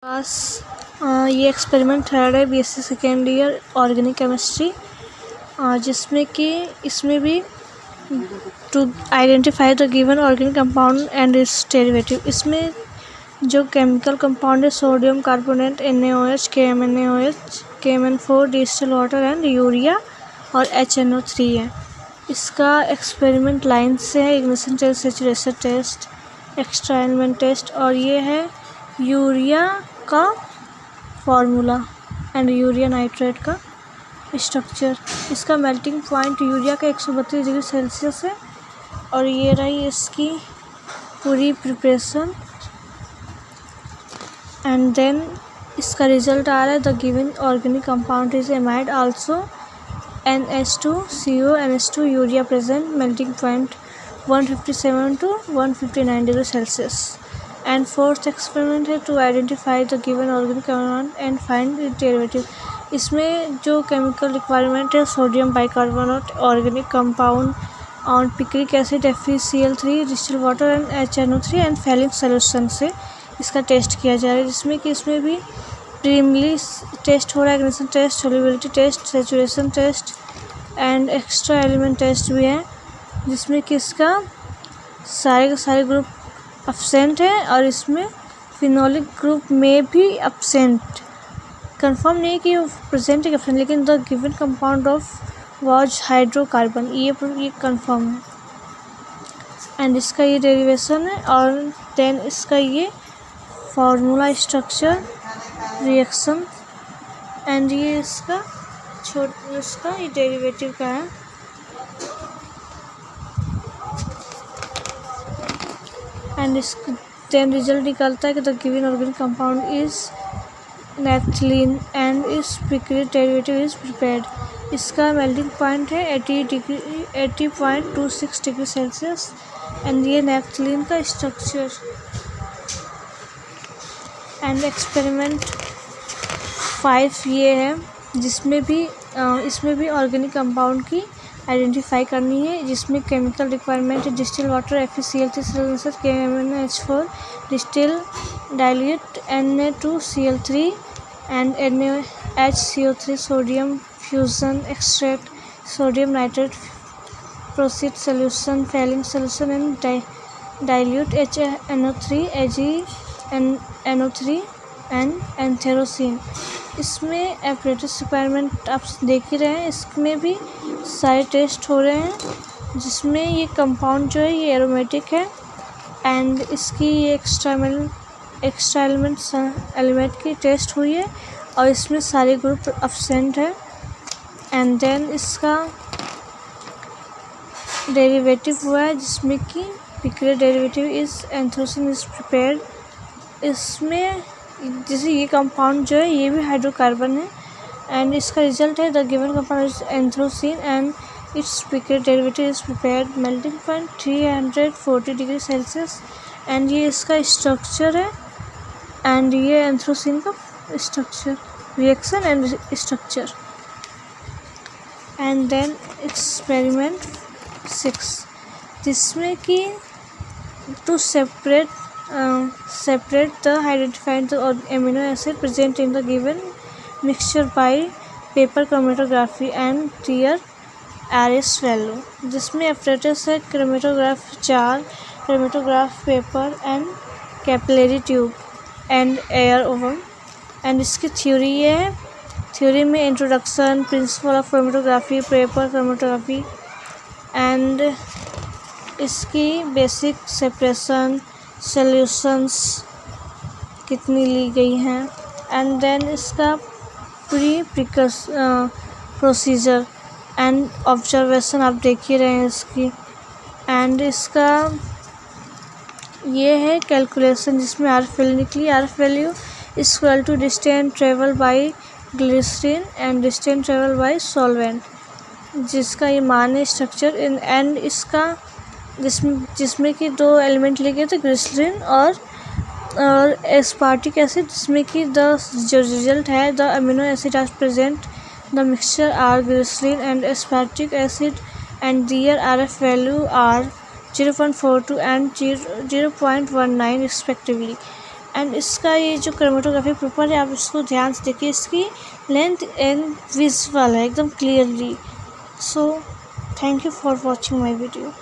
पास ये experiment third है BSc second year organic chemistry, जिसमें कि इसमें भी to identify the given organic compound and its derivative. इसमें जो केमिकल कंपाउंड है sodium carbonate NaOH, KMnOH, KMnO4, distil water and urea और HNO3 है। इसका एक्सपेरिमेंट लाइन से है ignition test, saturation test, extra element test, और ये है यूरिया का फार्मूला एंड यूरिया नाइट्रेट का स्ट्रक्चर। इसका मेल्टिंग पॉइंट यूरिया का 132 डिग्री सेल्सियस है। और ये रही इसकी पूरी प्रिपरेशन एंड देन इसका रिजल्ट आ रहा है। The given organic compound is amide also NH2CO NH2 urea present, melting point 157 to 159 degree Celsius. And fourth experiment है to identify the given organic compound and find it derivative. इसमें जो chemical requirement है sodium bicarbonate organic compound और picric acid FeCl3, distil water and HNO3 and Fehling solution से इसका test किया जा रहा है, जिसमें कि इसमें भी प्रीलिमिनरी टेस्ट हो रहा है, ignition test, solubility test, saturation test and extra element test भी है, जिसमें कि इसका सारे के सारे ग्रुप एब्सेंट है और इसमें फिनोलिक ग्रुप में भी एब्सेंट। कंफर्म नहीं कि वो प्रेजेंट है एब्सेंट, लेकिन the given compound of was hydrocarbon, ये कंफर्म है। एंड इसका ये डेरिवेशन है और देन इसका ये फार्मूला, स्ट्रक्चर, रिएक्शन एंड ये इसका ये डेरिवेटिव का है। एंड इसका देन रिजल्ट निकलता है कि the given organic compound is naphthalene and इस पिक्रिक डेरिवेटिव इज प्रिपेयर्ड। इसका मेल्टिंग पॉइंट है 80.26 डिग्री सेल्सियस एंड ये नेफ्थलीन का स्ट्रक्चर। एंड एक्सपेरिमेंट 5 ये है, जिसमें भी इसमें भी ऑर्गेनिक कंपाउंड की आइडेंटिफाई करनी है, जिसमें केमिकल रिक्वायरमेंट है distil water FeCl3, KMnH4, distil dilute Na2Cl3 and NaHCO3, sodium fusion extract, sodium nitrate proceed solution, Fehling solution and dilute HNO3, AgNO3 and anthracene. इसमें एपरेटस रिक्वायरमेंट आप देख ही रहे हैं, इसमें भी सारे टेस्ट हो रहे हैं, जिसमें ये कंपाउंड जो है ये एरोमेटिक है एंड इसकी ये एक्स्ट्रा एलिमेंट की टेस्ट हुई है और इसमें सारे ग्रुप एब्सेंट है। एंड देन इसका डेरिवेटिव हुआ है, जिसमें कि picric derivative is anthracene is prepared. इसमें जैसे ये कंपाउंड जो है ये भी हाइड्रोकार्बन है एंड इसका रिजल्ट है the given compound is anthracene and its picric derivative is prepared, melting point 340 degree Celsius. And ये इसका स्ट्रक्चर है एंड ये एंथ्रोसिन का structure, reaction and structure. And then experiment 6, जिसमें कि to separate the identified the amino acid present in the given mixture by paper chromatography and their RS value, जिसमें apparatus है chromatograph 4, chromatograph paper and capillary tube and air oven। And इसकी theory ये है, theory में introduction, principle of chromatography, paper chromatography and इसकी basic separation, solutions कितनी ली गई हैं एंड देन इसका प्रोसीजर एंड ऑब्जर्वेशन आप देख ही रहे हैं इसकी। एंड इसका ये है कैलकुलेशन, जिसमें RF वैल्यू निकली, RF value equal to distance travel by glycerine and distance travel by solvent, जिसका ये मान है स्ट्रक्चर एंड इसका जिसमें कि 2 एलिमेंट लिए गए थे ग्लिसरीन और एस्पार्टिक एसिड, जिसमें कि जो रिजल्ट है the amino acid are present the mixture are glycerine and aspartic acid and their RF value are 0.42 and 0.19 respectively। And इसका ये जो क्रोमेटोग्राफी पेपर है आप इसको ध्यान से देखिए, इसकी लेंथ एंड विजुअल है एकदम clearly. So thank you for watching my video.